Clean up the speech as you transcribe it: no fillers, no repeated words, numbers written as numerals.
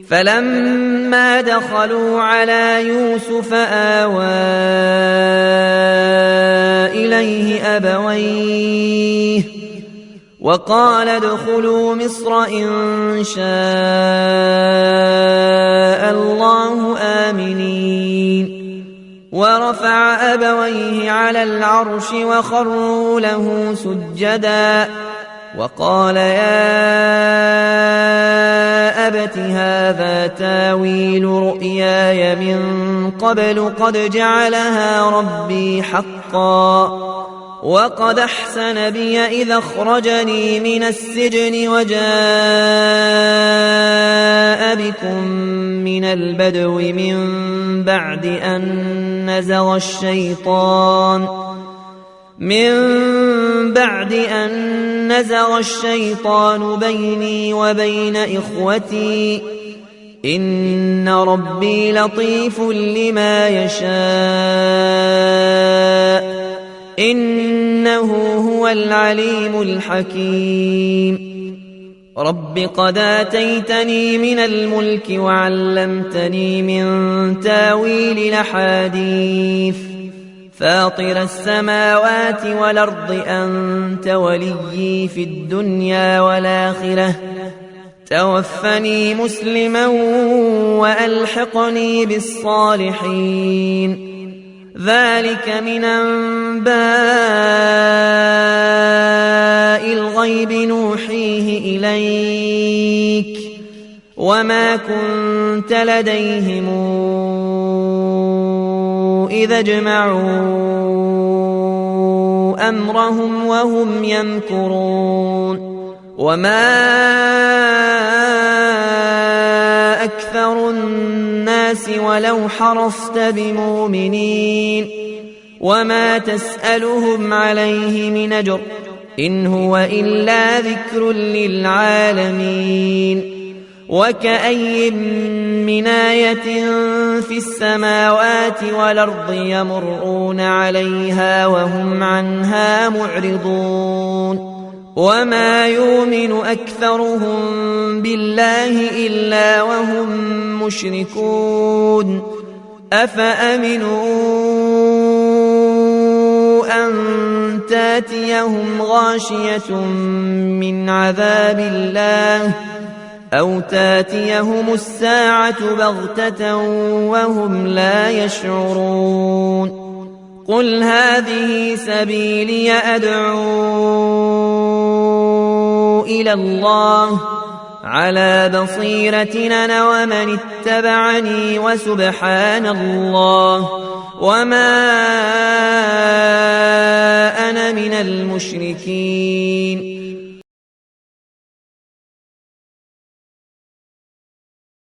فلما دخلوا على يوسف آوى إليه أبويه وقال ادخلوا مصر إن شاء الله آمنين ورفع أبويه على العرش وخروا له سجدا وقال يا أبت هذا تاويل رؤياي من قبل قد جعلها ربي حقا وقد أحسن بي إذا أخرجني من السجن وجاء بكم من البدو من بعد أن نزغ الشيطان بيني وبين إخوتي إن ربي لطيف لما يشاء إنه هو العليم الحكيم رب قد آتيتني من الملك وعلمتني من تاويل الأحاديث فاطر السماوات والأرض أنت وليي في الدنيا والآخرة توفني مسلما وألحقني بالصالحين ذلك من أنباء الغيب نوحيه إليك وما كنت لديهم إذا اجمعوا أمرهم وهم يمكرون وما أكثر الناس ولو حرصت بمؤمنين وما تسألهم عليه من أجر إن هو إلا ذكر للعالمين وكأي من آية في السماوات والأرض يمرون عليها وهم عنها معرضون وما يؤمن أكثرهم بالله إلا وهم مشركون أفأمنوا أن تاتيهم غاشية من عذاب الله أو تاتيهم الساعة بغتة وهم لا يشعرون قل هذه سبيلي أدعو إلى الله على بصيرة أنا ومن اتبعني وسبحان الله وما أنا من المشركين